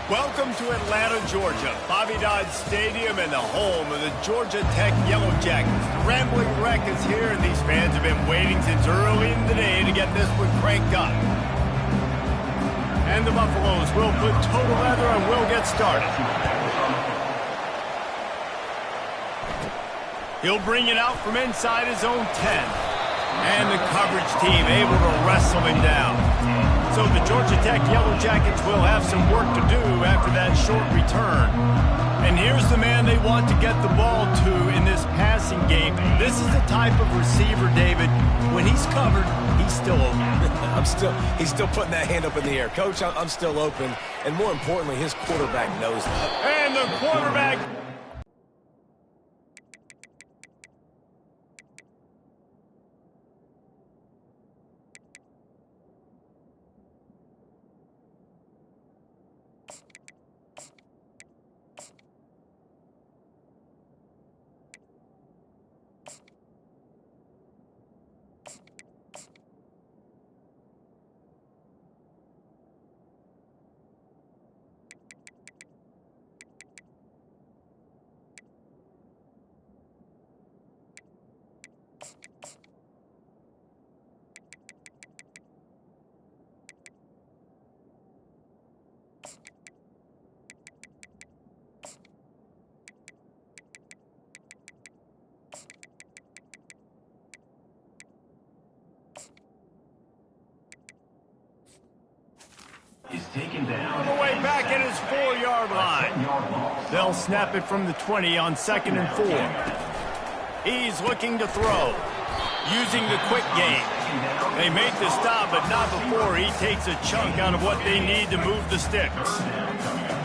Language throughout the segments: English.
Welcome to Atlanta, Georgia, Bobby Dodd Stadium and the home of the Georgia Stadium and the home of the Georgia Tech Yellow Jackets. The Rambling Wreck is here, and these fans have been waiting since early in the day to get this one cranked up. And the Buffaloes will put total leather and will get started. He'll bring it out from inside his own 10. And the coverage team able to wrestle him down. So the Georgia Tech Yellow Jackets will have some work to do after that short return. And here's the man they want to get the ball to in this passing game. This is the type of receiver, David, when he's covered, he's still open. He's still putting that hand up in the air. Coach, I'm still open. And more importantly, his quarterback knows that. And the quarterback... is taken down. On the way back at his 4-yard line. They'll snap it from the 20 on 2nd and 4. He's looking to throw, using the quick game. They make the stop, but not before he takes a chunk out of what they need to move the sticks.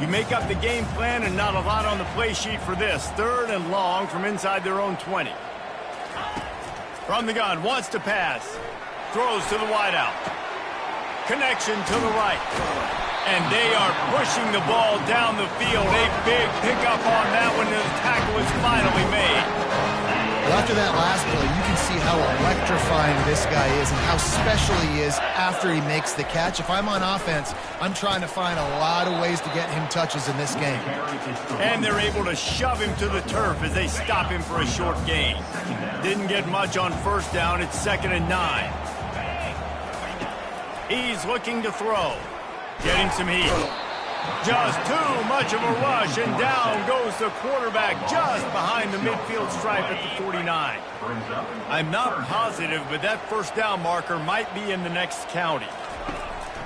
You make up the game plan and not a lot on the play sheet for this. 3rd and long from inside their own 20. From the gun, wants to pass. Throws to the wideout. Connection to the right. And they are pushing the ball down the field. A big pickup on that one, and the tackle is finally made. Well, after that last play, you can see how electrifying this guy is and how special he is after he makes the catch. If I'm on offense, I'm trying to find a lot of ways to get him touches in this game. And they're able to shove him to the turf as they stop him for a short gain. Didn't get much on 1st down. It's 2nd and 9. He's looking to throw. Getting some heat. Just too much of a rush, and down goes the quarterback just behind the midfield stripe at the 49. I'm not positive, but that 1st down marker might be in the next county.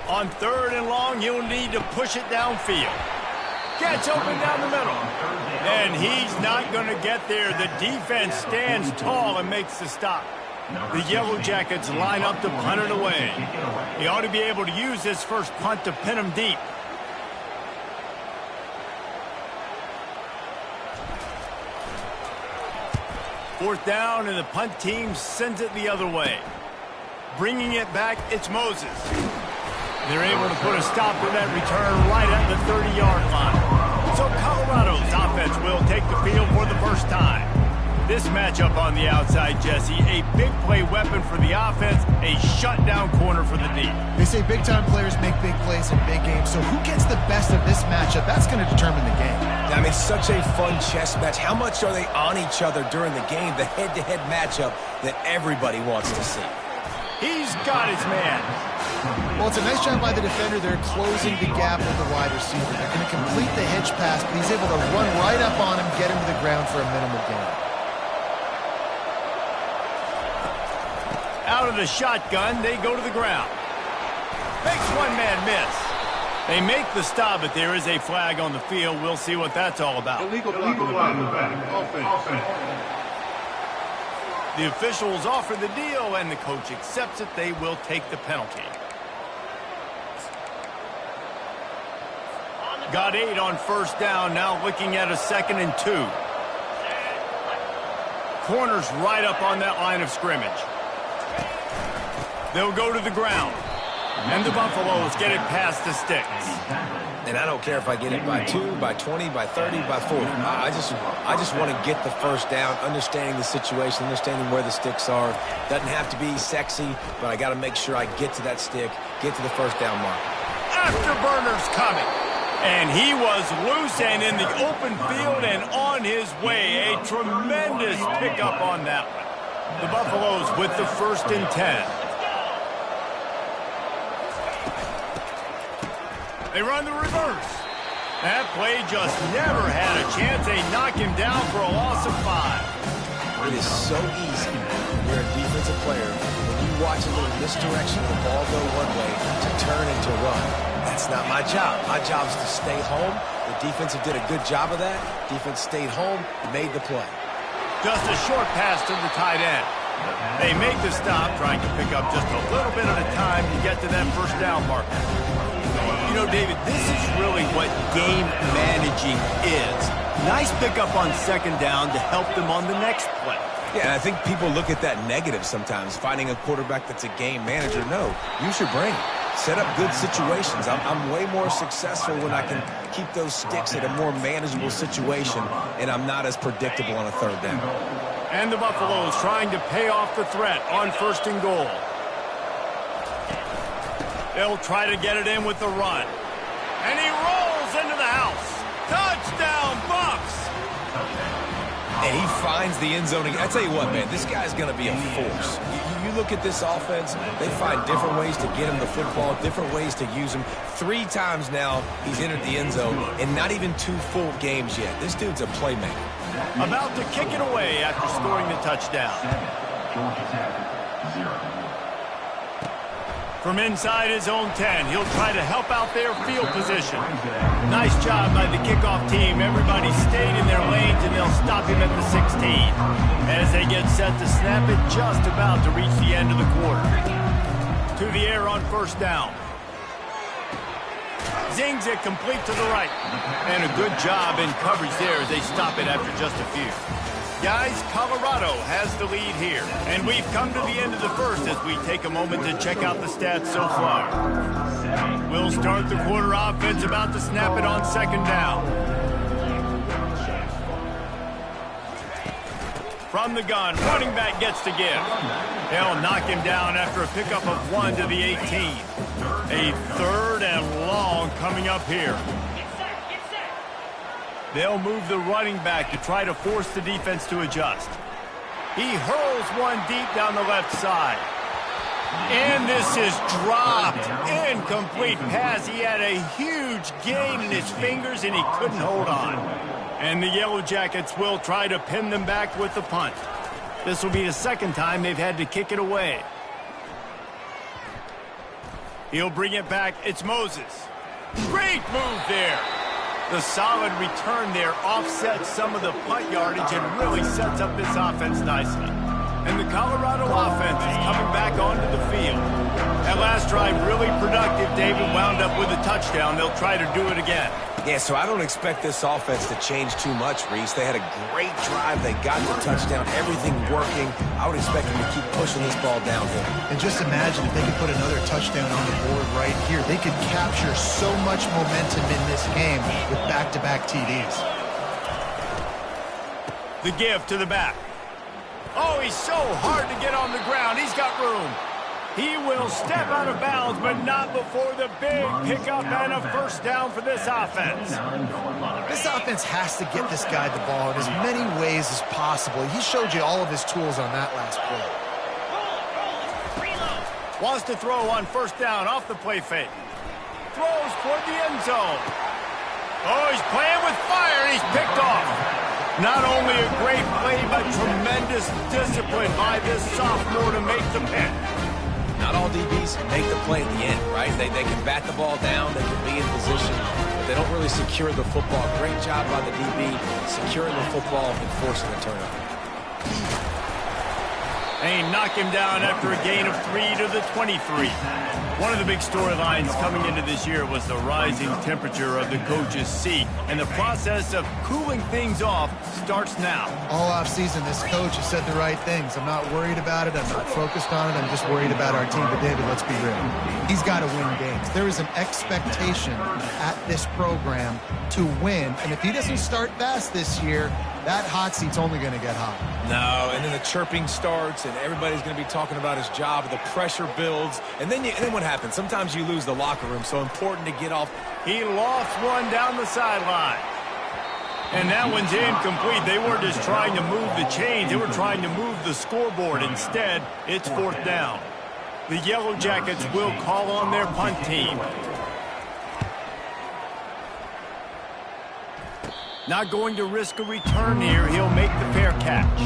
On 3rd and long, he'll need to push it downfield. Gets open down the middle. And he's not going to get there. The defense stands tall and makes the stop. The Yellow Jackets line up to punt it away. He ought to be able to use this first punt to pin him deep. Fourth down, and the punt team sends it the other way. Bringing it back, it's Moses. They're able to put a stop to that return right at the 30-yard line. So Colorado's offense will take the field for the first time. This matchup on the outside, Jesse, a big play weapon for the offense, a shutdown corner for the D. They say big-time players make big plays in big games, so who gets the best of this matchup? That's going to determine the game. I mean, such a fun chess match. How much are they on each other during the game, the head-to-head matchup that everybody wants to see? He's got his man. Well, it's a nice job by the defender. They're closing the gap with the wide receiver. They're going to complete the hitch pass, but he's able to run right up on him, get him to the ground for a minimal gain. Out of the shotgun, they go to the ground. Makes one man miss. They make the stop, but there is a flag on the field. We'll see what that's all about. Illegal flag in the back. Offense. The officials offer the deal, and the coach accepts it. They will take the penalty. Got 8 on 1st down, now looking at a 2nd and 2. Corners right up on that line of scrimmage. They'll go to the ground. And the Buffaloes get it past the sticks. And I don't care if I get it by 2, by 20, by 30, by 40. I just want to get the 1st down, understanding the situation, understanding where the sticks are. Doesn't have to be sexy, but I got to make sure I get to that stick, get to the 1st down mark. Afterburners coming. And he was loose and in the open field and on his way. A tremendous pickup on that one. The Buffaloes with the 1st and 10. They run the reverse. That play just never had a chance. They knock him down for a loss of 5. It is so easy when you're a defensive player, when you watch a little misdirection of the ball go one way, to turn and to run. That's not my job. My job is to stay home. The defensive did a good job of that. Defense stayed home, made the play. Just a short pass to the tight end. They make the stop, trying to pick up just a little bit at a time to get to that 1st down marker. You know, David, this is really what game managing is. Nice pickup on 2nd down to help them on the next play. Yeah, and I think people look at that negative sometimes, finding a quarterback that's a game manager. No, use your brain. Set up good situations. I'm way more successful when I can keep those sticks at a more manageable situation, and I'm not as predictable on a 3rd down. And the Buffaloes trying to pay off the threat on 1st and goal. They'll try to get it in with the run. And he rolls into the house. Touchdown, Bucs! And he finds the end zone again. I tell you what, man, this guy's going to be a force. You look at this offense, they find different ways to get him the football, different ways to use him. 3 times now he's entered the end zone, and not even 2 full games yet. This dude's a playmaker. About to kick it away after scoring the touchdown. From inside his own 10, he'll try to help out their field position. Nice job by the kickoff team. Everybody stayed in their lanes, and they'll stop him at the 16. As they get set to snap it, just about to reach the end of the quarter. To the air on 1st down. Zings it complete to the right. And a good job in coverage there as they stop it after just a few. Guys, Colorado has the lead here. And we've come to the end of the 1st as we take a moment to check out the stats so far. We'll start the quarter offense, about to snap it on 2nd down. From the gun, running back gets to give. They'll knock him down after a pickup of 1 to the 18. A 3rd and long coming up here. They'll move the running back to try to force the defense to adjust. He hurls one deep down the left side. And this is dropped. Incomplete pass. He had a huge gain in his fingers, and he couldn't hold on. And the Yellow Jackets will try to pin them back with the punt. This will be the 2nd time they've had to kick it away. He'll bring it back. It's Moses. Great move there. The solid return there offsets some of the punt yardage and really sets up this offense nicely. And the Colorado offense is coming back onto the field. That last drive really productive. David wound up with a touchdown. They'll try to do it again. Yeah, so I don't expect this offense to change too much, Reese. They had a great drive. They got the touchdown, everything working. I would expect them to keep pushing this ball downhill. And just imagine if they could put another touchdown on the board right here. They could capture so much momentum in this game with back-to-back TDs. The give to the back. Oh, he's so hard to get on the ground. He's got room. He will step out of bounds, but not before the big pickup and a 1st down for this offense. This offense has to get this guy the ball in as many ways as possible. He showed you all of his tools on that last play. Wants to throw on 1st down off the play fake. Throws toward the end zone. Oh, he's playing with fire, and he's picked off. Not only a great play, but tremendous discipline by this sophomore to make the pick. Not all DBs make the play at the end, right? They can bat the ball down, they can be in position, but they don't really secure the football. Great job by the DB securing the football and forcing the turnover. They knock him down after a gain of 3 to the 23. One of the big storylines coming into this year was the rising temperature of the coach's seat, and the process of cooling things off starts now. All offseason, this coach has said the right things. I'm not worried about it. I'm not focused on it. I'm just worried about our team. But, David, let's be real. He's got to win games. There is an expectation at this program to win, and if he doesn't start fast this year, that hot seat's only going to get hot. No, and then the chirping starts, and everybody's going to be talking about his job. The pressure builds, and then what happens. Sometimes you lose the locker room, so important to get off. He lost one down the sideline. And that one's incomplete. They weren't just trying to move the chains. They were trying to move the scoreboard. Instead, it's 4th down. The Yellow Jackets will call on their punt team. Not going to risk a return here. He'll make the fair catch.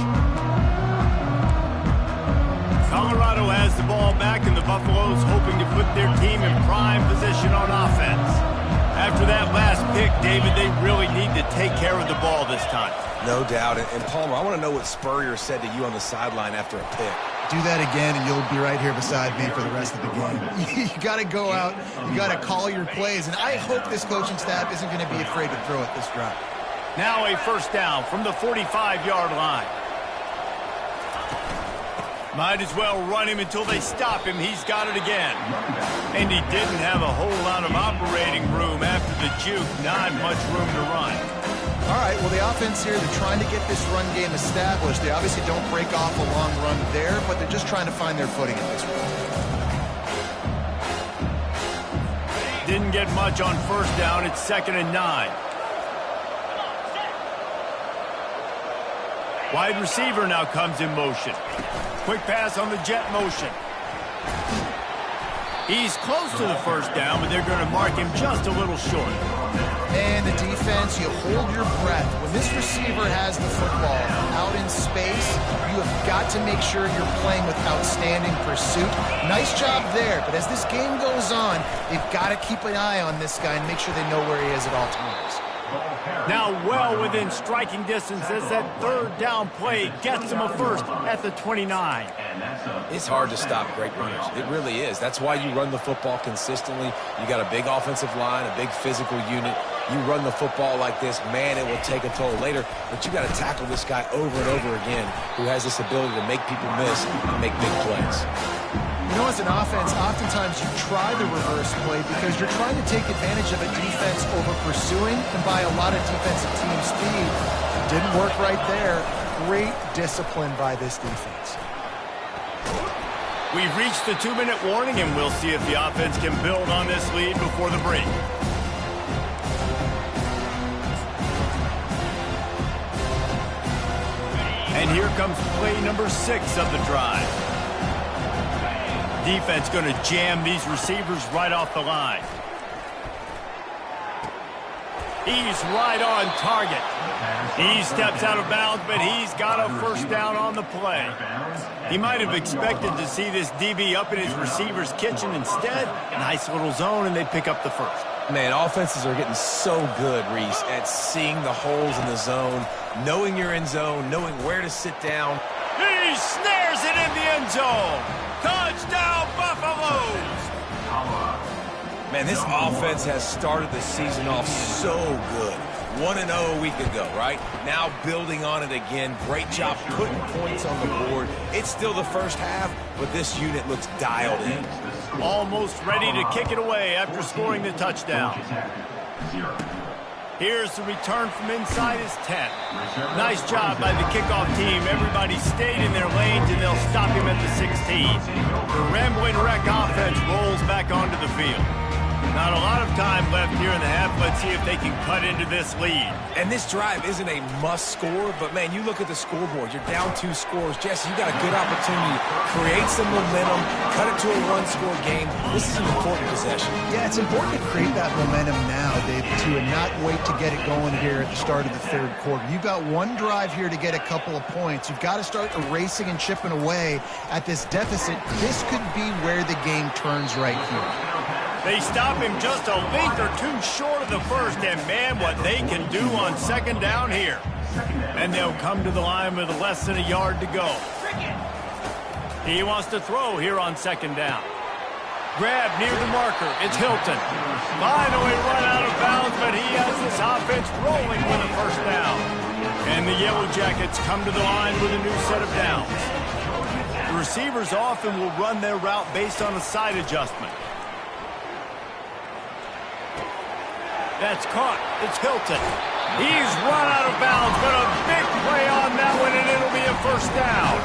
Colorado has the ball back, and the Buffaloes hoping to put their team in prime position on offense. After that last pick, David, they really need to take care of the ball this time. No doubt. And Palmer, I want to know what Spurrier said to you on the sideline after a pick. Do that again, and you'll be right here beside me for the rest of the game. You got to go out. You got to call your plays, and I hope this coaching staff isn't going to be afraid to throw it this drive. Now a 1st down from the 45-yard line. Might as well run him until they stop him. He's got it again. And he didn't have a whole lot of operating room after the juke. Not much room to run. All right, well, the offense here, they're trying to get this run game established. They obviously don't break off a long run there, but they're just trying to find their footing at this point. Didn't get much on 1st down. It's 2nd and 9. Wide receiver now comes in motion. Quick pass on the jet motion. He's close to the 1st down, but they're going to mark him just a little short. And the defense, you hold your breath. When this receiver has the football out in space, you have got to make sure you're playing with outstanding pursuit. Nice job there, but as this game goes on, they've got to keep an eye on this guy and make sure they know where he is at all times. Now well within striking distance as that 3rd down play gets him a first at the 29. It's hard to stop great runners. It really is. That's why you run the football consistently. You got a big offensive line, a big physical unit. You run the football like this, man, it will take a toll later. But you got to tackle this guy over and over again who has this ability to make people miss and make big plays. You know, as an offense, oftentimes you try the reverse play because you're trying to take advantage of a defense over pursuing and buy a lot of defensive team speed. Didn't work right there. Great discipline by this defense. We've reached the 2-minute warning, and we'll see if the offense can build on this lead before the break. And here comes play number 6 of the drive. Defense going to jam these receivers right off the line. He's right on target. He steps out of bounds, but he's got a 1st down on the play. He might have expected to see this DB up in his receiver's kitchen. Instead, nice little zone, and they pick up the 1st. Man, offenses are getting so good, Reese, at seeing the holes in the zone, knowing you're in zone, knowing where to sit down. He snares it in the end zone. Touchdown, Buffaloes! Man, this offense has started the season off so good. 1-0 a week ago, right? Now building on it again. Great job putting points on the board. It's still the 1st half, but this unit looks dialed in. Almost ready to kick it away after scoring the touchdown. Here's the return from inside his 10. Nice job by the kickoff team. Everybody stayed in their lanes, and they'll stop him at the 16. The Rambling Wreck offense rolls back onto the field. Not a lot of time left here in the half. Let's see if they can cut into this lead. And this drive isn't a must score, but man, you look at the scoreboard. You're down 2 scores. Jesse, you got a good opportunity to create some momentum, cut it to a 1-score game. This is an important possession. Yeah, it's important to create that momentum now, David, too, and not wait to get it going here at the start of the 3rd quarter. You've got one drive here to get a couple of points. You've got to start erasing and chipping away at this deficit. This could be where the game turns right here. They stop him just a length or 2 short of the 1st, and man, what they can do on 2nd down here. And they'll come to the line with less than a yard to go. He wants to throw here on 2nd down. Grab near the marker. It's Hilton. Finally run out of bounds, but he has this offense rolling with a 1st down. And the Yellow Jackets come to the line with a new set of downs. The receivers often will run their route based on a side adjustment. That's caught. It's Hilton. He's run out of bounds, but a big play on that one, and it'll be a 1st down.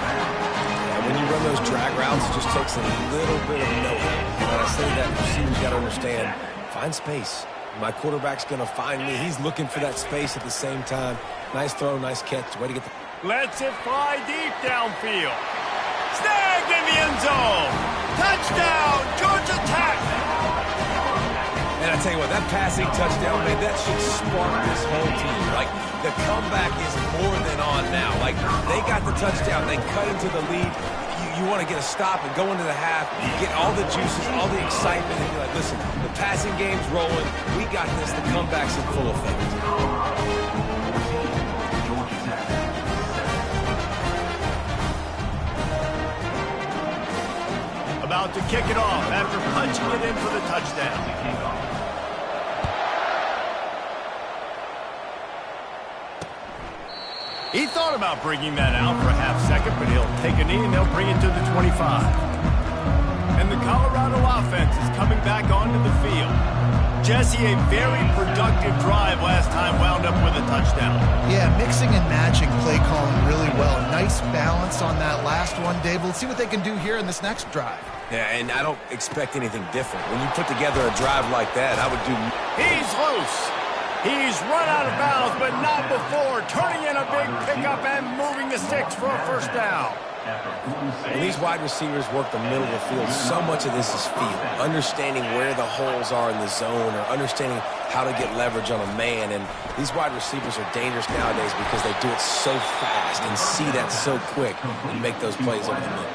And when you run those drag routes, it just takes a little bit of know-how. You got to I say that, receivers got to understand, find space. My quarterback's going to find me. He's looking for that space at the same time. Nice throw, nice catch. Way to get the... Lets it fly deep downfield. Snagged in the end zone. Touchdown, Georgia Tech. And I tell you what, that passing touchdown, man, that should spark this whole team. Like, the comeback is more than on now. Like, they got the touchdown. They cut into the lead. You want to get a stop and go into the half, get all the juices, all the excitement, and be like, listen, the passing game's rolling. We got this. The comeback's in full effect. About to kick it off after punching it in for the touchdown. He thought about bringing that out for a half second, but he'll take a knee and they'll bring it to the 25. And the Colorado offense is coming back onto the field. Jesse, a very productive drive last time, wound up with a touchdown. Yeah, mixing and matching play calling really well. Nice balance on that last one, Dave. Let's see what they can do here in this next drive. Yeah, and I don't expect anything different. When you put together a drive like that, I would do... He's loose. He's run out of bounds, but not before. Turning in a big pickup and moving the sticks for a first down. When these wide receivers work the middle of the field, so much of this is feel. Understanding where the holes are in the zone or understanding how to get leverage on a man. And these wide receivers are dangerous nowadays because they do it so fast and see that so quick and make those plays over the middle.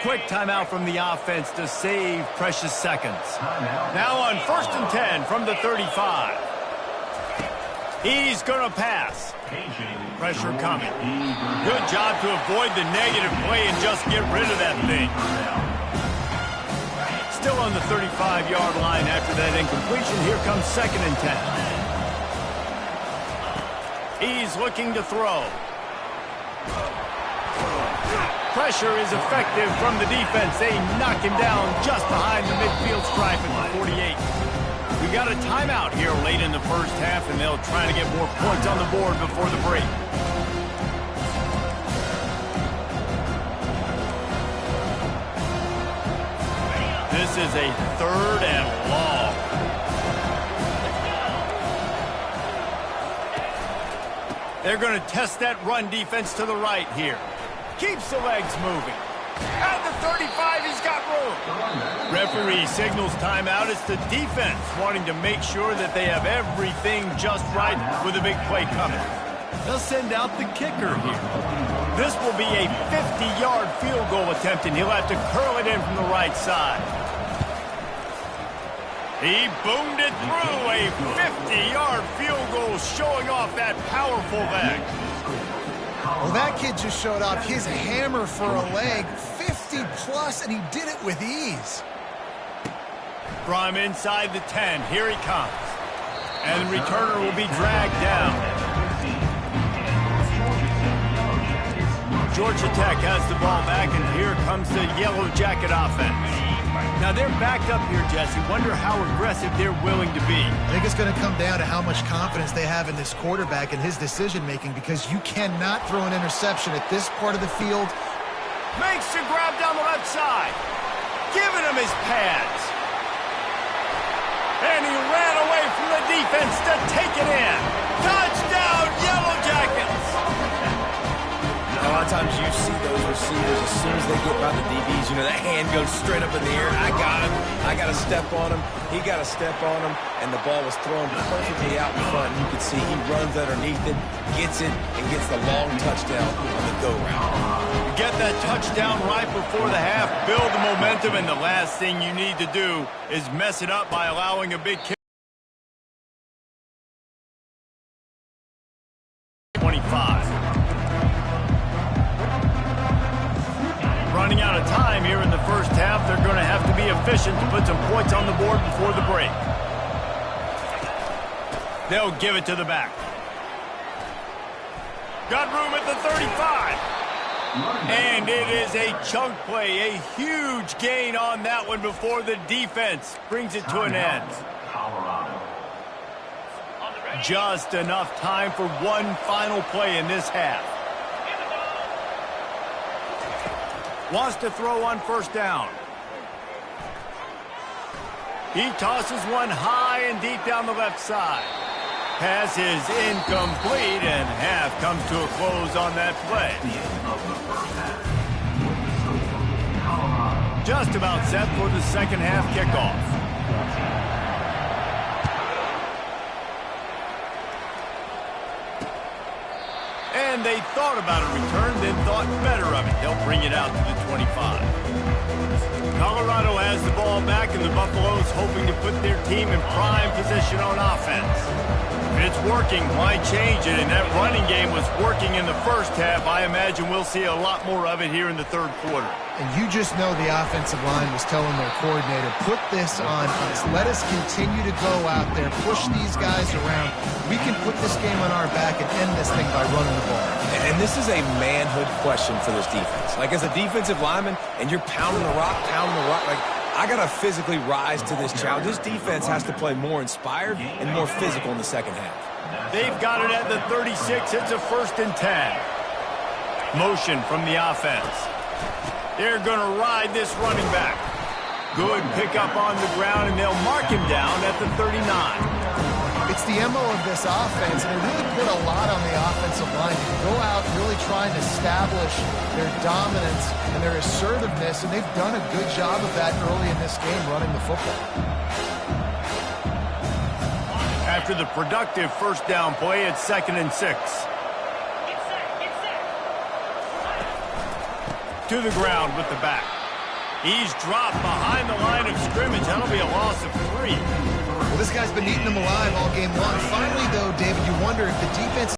Quick timeout from the offense to save precious seconds. Now on 1st and 10 from the 35. He's going to pass. Pressure coming. Good job to avoid the negative play and just get rid of that thing. Still on the 35-yard line after that incompletion. Here comes 2nd and 10. He's looking to throw. Pressure is effective from the defense. They knock him down just behind the midfield stripe at the 48. We got a timeout here late in the first half, and they'll try to get more points on the board before the break. This is a 3rd and long. They're going to test that run defense to the right here. Keeps the legs moving. At the 35, he's got room. Referee signals timeout. It's the defense wanting to make sure that they have everything just right with a big play coming. They'll send out the kicker here. This will be a 50-yard field goal attempt, and he'll have to curl it in from the right side. He boomed it through. A 50-yard field goal showing off that powerful leg. Well, that kid just showed off his hammer for a leg, 50-plus, and he did it with ease. From inside the 10, here he comes. And the returner will be dragged down. Georgia Tech has the ball back, and here comes the Yellow Jacket offense. Now, they're backed up here, Jesse. Wonder how aggressive they're willing to be. I think it's going to come down to how much confidence they have in this quarterback and his decision-making, because you cannot throw an interception at this part of the field. Makes the grab down the left side. Giving him his pads. And he ran away from the defense to take it in. Touchdown, Yellow Jackets! A lot of times you see those receivers, as soon as they get by the DBs, you know, that hand goes straight up in the air. I got him. I got to step on him. He got to step on him. And the ball was thrown perfectly out in front. You can see he runs underneath it, gets it, and gets the long touchdown on the go route. Get that touchdown right before the half, build the momentum, and the last thing you need to do is mess it up by allowing a big kick. 25. Running out of time here in the first half. They're going to have to be efficient to put some points on the board before the break. They'll give it to the back. Got room at the 35. And it is a chunk play, a huge gain on that one before the defense brings it to an end. Just enough time for one final play in this half. Wants to throw on 1st down. He tosses one high and deep down the left side. Pass is incomplete, and half comes to a close on that play. Just about set for the second half kickoff. And they thought about a return, then thought better of it. They'll bring it out to the 25. Colorado has the ball back, and the Buffaloes hoping to put their team in prime position on offense. If it's working, why change it? And that running game was working in the first half. I imagine we'll see a lot more of it here in the third quarter. And you just know the offensive line was telling their coordinator, put this on us. Let us continue to go out there, push these guys around. We can put this game on our back and end this thing by running the ball. And this is a manhood question for this defense. Like, as a defensive lineman, and you're pounding the rock, like, I got to physically rise to this challenge. This defense has to play more inspired and more physical in the second half. They've got it at the 36. It's a 1st and 10. Motion from the offense. They're going to ride this running back. Good pickup on the ground, and they'll mark him down at the 39. It's the MO of this offense, and they really put a lot on the offensive line to go out really trying to establish their dominance and their assertiveness, and they've done a good job of that early in this game running the football. After the productive first down play, it's 2nd and 6. To the ground with the back. He's dropped behind the line of scrimmage. That'll be a loss of 3. Well, this guy's been eating them alive all game long. Finally, though, David, you wonder if the defense...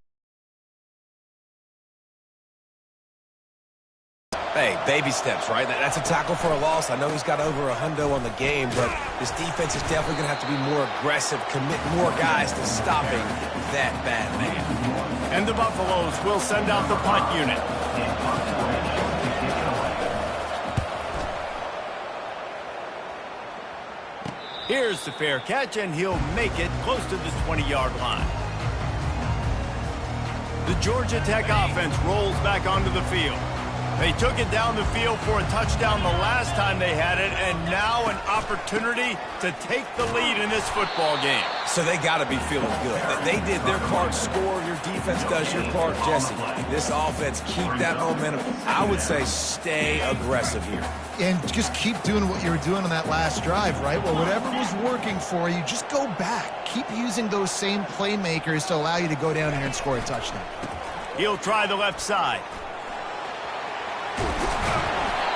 Hey, baby steps, right? That's a tackle for a loss. I know he's got over $100 on the game, but this defense is definitely going to have to be more aggressive, commit more guys to stopping that bad man. And the Buffaloes will send out the punt unit. Here's the fair catch, and he'll make it close to the 20-yard line. The Georgia Tech offense rolls back onto the field. They took it down the field for a touchdown the last time they had it, and now an opportunity to take the lead in this football game. So they got to be feeling good. They did their part, score. Your defense does your part, Jesse. This offense, keep that momentum. I would say stay aggressive here. And just keep doing what you were doing on that last drive, right? Well, whatever was working for you, just go back. Keep using those same playmakers to allow you to go down here and score a touchdown. He'll try the left side.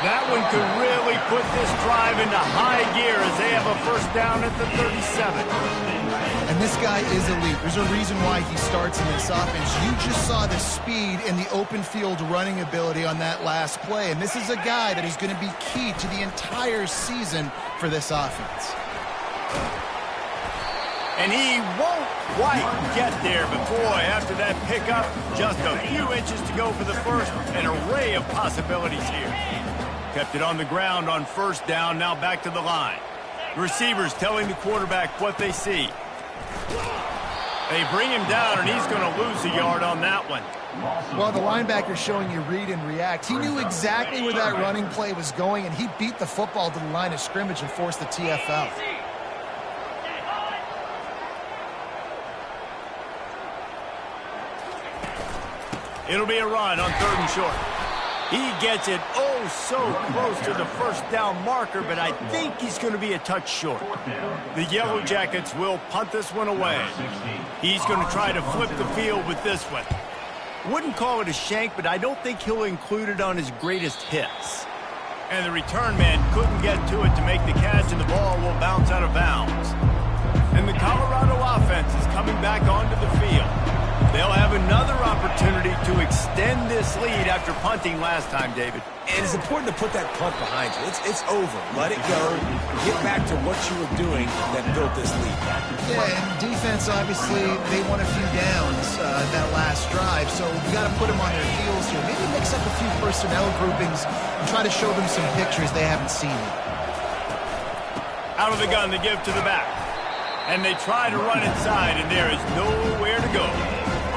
That one could really put this drive into high gear as they have a first down at the 37. And this guy is elite. There's a reason why he starts in this offense. You just saw the speed and the open field running ability on that last play. And this is a guy that is going to be key to the entire season for this offense. And he won't quite get there, but boy, after that pickup, just a few inches to go for the first. An array of possibilities here. Kept it on the ground on first down, now back to the line. The receivers telling the quarterback what they see. They bring him down, and he's going to lose a yard on that one. Well, the linebacker's showing you read and react. He knew exactly where that running play was going, and he beat the football to the line of scrimmage and forced the TFL. It'll be a run on 3rd and short. He gets it oh so close to the first down marker, but I think he's going to be a touch short. The Yellow Jackets will punt this one away. He's going to try to flip the field with this one. Wouldn't call it a shank, but I don't think he'll include it on his greatest hits. And the return man couldn't get to it to make the catch, and the ball will bounce out of bounds. And the Colorado offense is coming back onto the field. They'll have another opportunity to extend this lead after punting last time, David. And it's important to put that punt behind you. It's over. Let it go. Get back to what you were doing that built this lead. Yeah, and defense, obviously, they won a few downs that last drive, so we got to put them on their heels here. Maybe mix up a few personnel groupings and try to show them some pictures they haven't seen. Out of the gun, they give to the back. And they try to run inside, and there is nowhere to go.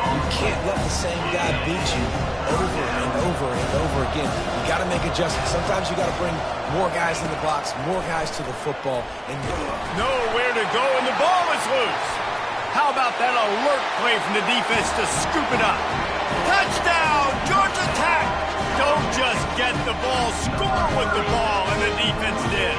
You can't let the same guy beat you over and over and over again. You got to make adjustments. Sometimes you got to bring more guys in the box, more guys to the football. And nowhere to go, and the ball is loose. How about that alert play from the defense to scoop it up? Touchdown, Georgia Tech! Don't just get the ball, score with the ball, and the defense did.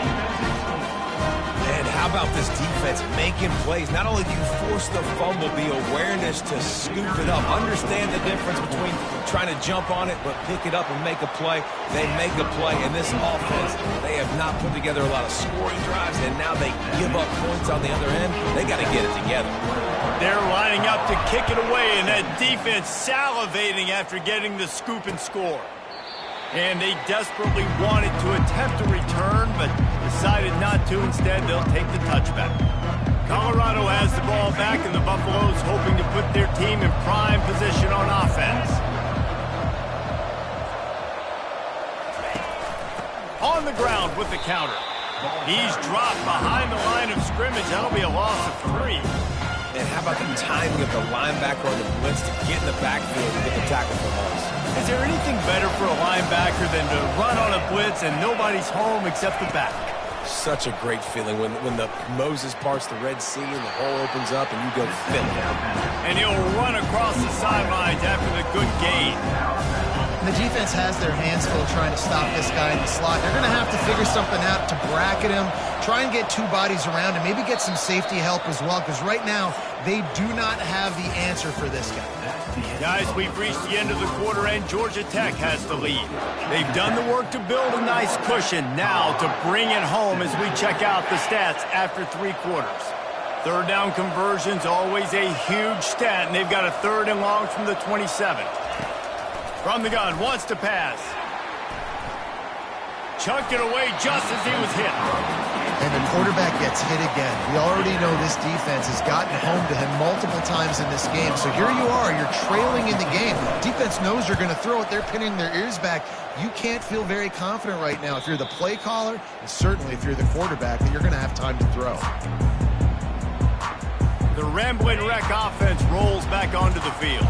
And how about this defense making plays? Not only do you force the fumble, the awareness to scoop it up. Understand the difference between trying to jump on it, but pick it up and make a play. They make a play. In this offense, they have not put together a lot of scoring drives, and now they give up points on the other end. They got to get it together. They're lining up to kick it away, and that defense salivating after getting the scoop and score. And they desperately wanted to attempt a return, but decided not to. Instead, they'll take the touchback. Colorado has the ball back, and the Buffaloes hoping to put their team in prime position on offense. On the ground with the counter. He's dropped behind the line of scrimmage. That'll be a loss of 3. And how about the timing of the linebacker on the blitz to get in the backfield and get the tackle for loss? Is there anything better for a linebacker than to run on a blitz and nobody's home except the back? Such a great feeling when the Moses parts the Red Sea and the hole opens up and you go fill it. And he'll run across the sidelines after the good gain. The defense has their hands full trying to stop this guy in the slot. They're going to have to figure something out to bracket him, try and get 2 bodies around him, maybe get some safety help as well, because right now they do not have the answer for this guy. Guys, we've reached the end of the quarter, and Georgia Tech has the lead. They've done the work to build a nice cushion. Now to bring it home as we check out the stats after 3 quarters. Third down conversions, always a huge stat, and they've got a 3rd and long from the 27. From the gun, wants to pass. Chucked it away just as he was hit. And the quarterback gets hit again. We already know this defense has gotten home to him multiple times in this game. So here you are, you're trailing in the game. Defense knows you're going to throw it. They're pinning their ears back. You can't feel very confident right now if you're the play caller, and certainly if you're the quarterback, that you're going to have time to throw. The Ramblin' Wreck offense rolls back onto the field.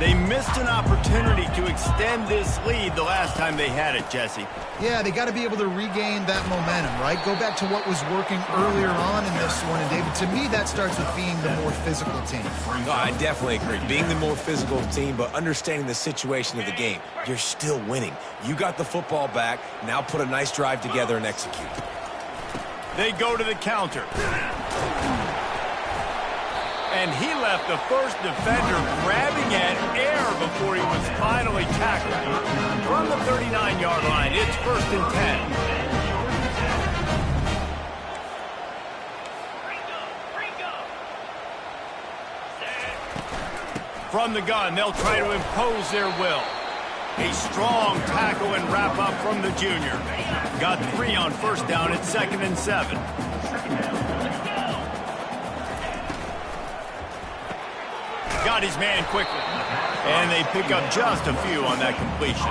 They missed an opportunity to extend this lead the last time they had it, Jesse. Yeah, they got to be able to regain that momentum, right? Go back to what was working earlier on in this one. And, David, to me, that starts with being the more physical team. No, I definitely agree. Being the more physical team, but understanding the situation of the game. You're still winning. You got the football back. Now put a nice drive together and execute. They go to the counter. And he left the first defender grabbing at air before he was finally tackled. From the 39-yard line, it's 1st and 10. From the gun, they'll try to impose their will. A strong tackle and wrap up from the junior. Got 3 on 1st down at 2nd and 7. Got his man quickly. And they pick up just a few on that completion.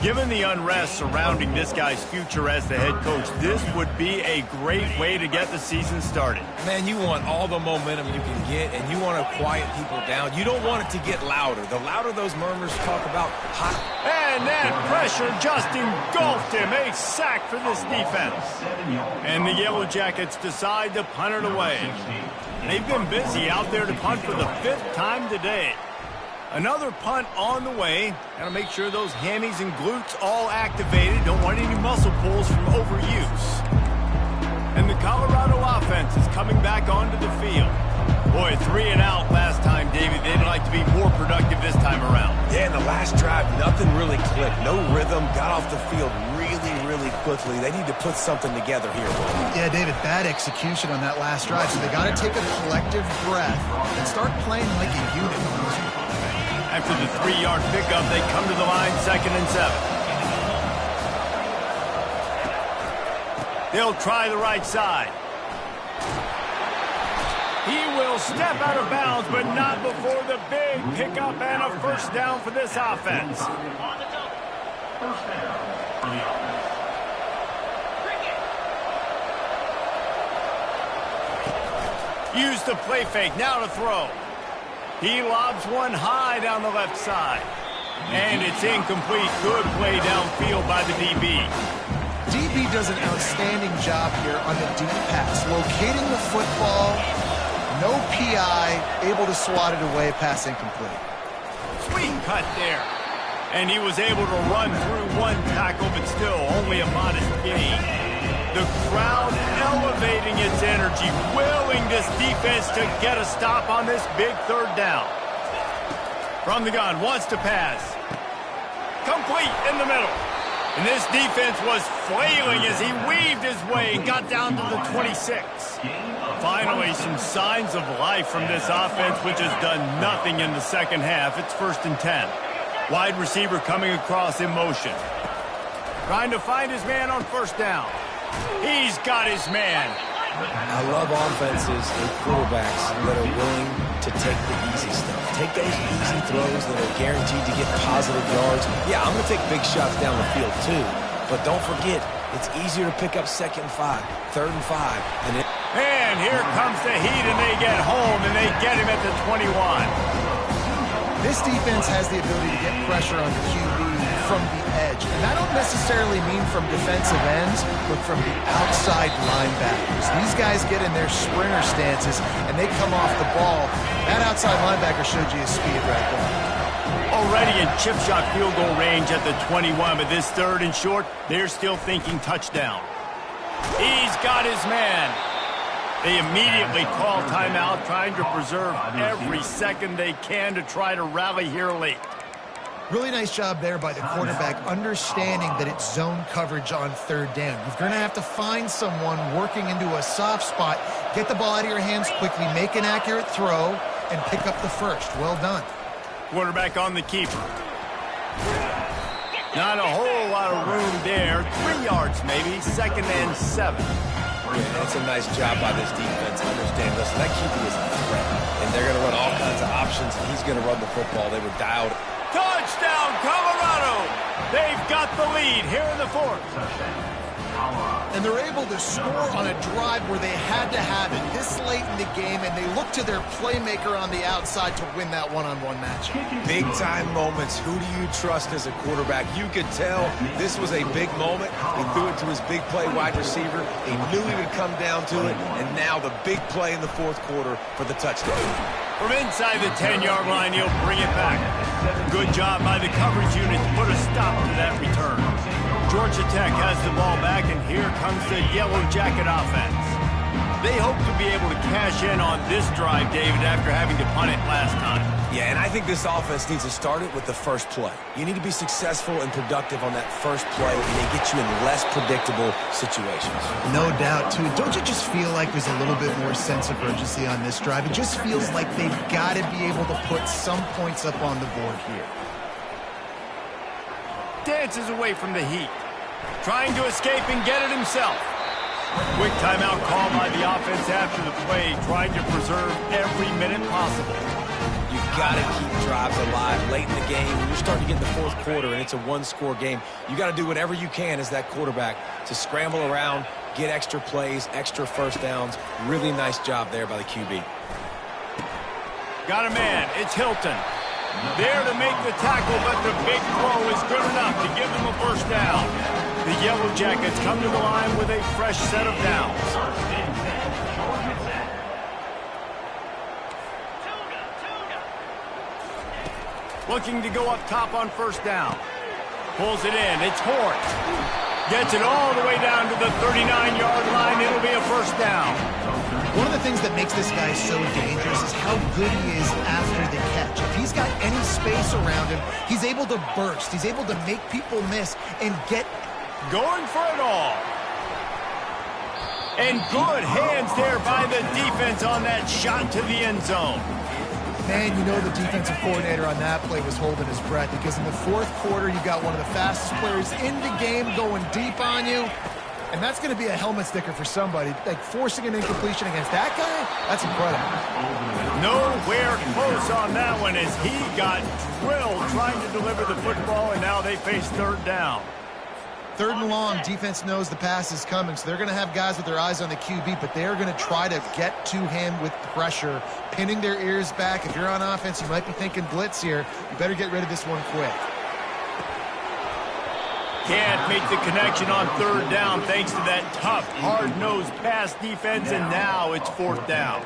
Given the unrest surrounding this guy's future as the head coach, this would be a great way to get the season started. Man, you want all the momentum you can get, and you want to quiet people down. You don't want it to get louder. The louder those murmurs talk about hot. And that pressure just engulfed him. A sack for this defense. And the Yellow Jackets decide to punt it away. They've been busy out there to punt for the 5th time today. Another punt on the way. Got to make sure those hammies and glutes all activated. Don't want any muscle pulls from overuse. And the Colorado offense is coming back onto the field. Boy, 3 and out last time, David. They'd like to be more productive this time around. Yeah, in the last drive, nothing really clicked. No rhythm. Got off the field really quickly. They need to put something together here. Yeah, David, bad execution on that last drive. So they got to take a collective breath and start playing like a unit on this one. After the 3-yard pickup, they come to the line, 2nd and 7. They'll try the right side. He will step out of bounds, but not before the big pickup and a 1st down for this offense. Use the play fake, now to throw. He lobs one high down the left side. And it's incomplete. Good play downfield by the DB. DB does an outstanding job here on the deep pass. Locating the football, no PI, able to swat it away, pass incomplete. Sweet cut there. And he was able to run through one tackle, but still only a modest gain. The crowd elevating its energy, willing this defense to get a stop on this big third down. From the gun, wants to pass. Complete in the middle. And this defense was flailing as he weaved his way and got down to the 26. Finally, some signs of life from this offense, which has done nothing in the second half. It's 1st and 10. Wide receiver coming across in motion. Trying to find his man on 1st down. He's got his man. I love offenses and quarterbacks that are willing to take the easy stuff. Take those easy throws that are guaranteed to get positive yards. Yeah, I'm going to take big shots down the field too. But don't forget, it's easier to pick up 2nd and 5, 3rd and 5. And here comes the heat, and they get home, and they get him at the 21. This defense has the ability to get pressure on the QB from the edge. And I don't necessarily mean from defensive ends, but from the outside linebackers. These guys get in their sprinter stances, and they come off the ball. That outside linebacker showed you his speed right there. Already in chip shot field goal range at the 21, but this 3rd and short, they're still thinking touchdown. He's got his man. They immediately call timeout, trying to preserve every second they can to try to rally here late. Really nice job there by the quarterback, understanding that it's zone coverage on 3rd down. You're going to have to find someone working into a soft spot, get the ball out of your hands quickly, make an accurate throw, and pick up the 1st. Well done. Quarterback on the keeper. Not a whole lot of room there. 3 yards maybe, 2nd and 7. Yeah, that's a nice job by this defense. Understand, listen, that QB is a threat, and they're going to run all kinds of options, and he's going to run the football. They were dialed. Touchdown, Colorado! They've got the lead here in the 4th. And they're able to score on a drive where they had to have it this late in the game, and they look to their playmaker on the outside to win that one-on-one matchup. Big-time moments. Who do you trust as a quarterback? You could tell this was a big moment. He threw it to his big play wide receiver. He knew he would come down to it, and now the big play in the 4th quarter for the touchdown. From inside the 10-yard line, he'll bring it back. Good job by the coverage unit to put a stop to that return. Georgia Tech has the ball back, and here comes the Yellow Jacket offense. They hope to be able to cash in on this drive, David, after having to punt it last time. Yeah, and I think this offense needs to start it with the 1st play. You need to be successful and productive on that 1st play, and they get you in less predictable situations. No doubt, too. Don't you just feel like there's a little bit more sense of urgency on this drive? It just feels like they've got to be able to put some points up on the board here. Dances away from the heat. Trying to escape and get it himself. Quick timeout call by the offense after the play, trying to preserve every minute possible. You've got to keep drives alive late in the game. When you're starting to get in the 4th quarter and it's a 1-score game, you got to do whatever you can as that quarterback to scramble around, get extra plays, extra 1st downs. Really nice job there by the QB. Got a man. It's Hilton. There to make the tackle, but the big throw is good enough to give them a 1st down. The Yellow Jackets come to the line with a fresh set of downs. Looking to go up top on 1st down. Pulls it in. It's Hort. Gets it all the way down to the 39-yard line. It'll be a 1st down. One of the things that makes this guy so dangerous is how good he is after the catch. If he's got any space around him, he's able to burst. He's able to make people miss and get... Going for it all. And good hands there by the defense on that shot to the end zone. Man, you know the defensive coordinator on that play was holding his breath, because in the 4th quarter, you got one of the fastest players in the game going deep on you. And that's going to be a helmet sticker for somebody. Like, forcing an incompletion against that guy, that's incredible. Nowhere close on that one as he got drilled trying to deliver the football, and now they face 3rd down. 3rd and long, defense knows the pass is coming, so they're going to have guys with their eyes on the QB, but they're going to try to get to him with pressure, pinning their ears back. If you're on offense, you might be thinking blitz here. You better get rid of this one quick. Can't make the connection on 3rd down thanks to that tough, hard-nosed pass defense, and now it's 4th down.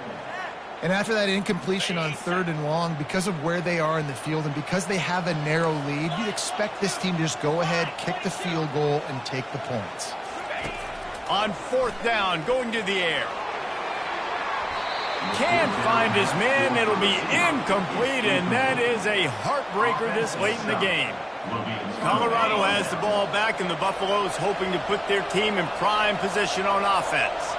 And after that incompletion on 3rd and long, because of where they are in the field and because they have a narrow lead, you'd expect this team to just go ahead, kick the field goal, and take the points. On 4th down, going to the air. Can't find his man. It'll be incomplete, and that is a heartbreaker this late in the game. Colorado has the ball back, and the Buffaloes hoping to put their team in prime position on offense.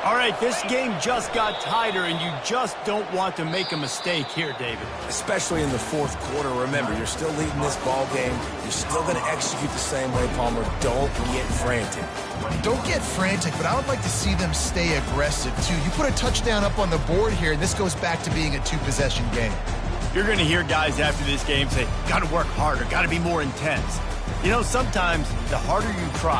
All right, this game just got tighter, and you just don't want to make a mistake here, David. Especially in the 4th quarter. Remember, you're still leading this ball game. You're still going to execute the same way, Palmer. Don't get frantic. Don't get frantic, but I would like to see them stay aggressive, too. You put a touchdown up on the board here, and this goes back to being a 2-possession game. You're going to hear guys after this game say, got to work harder, got to be more intense. You know, sometimes the harder you try,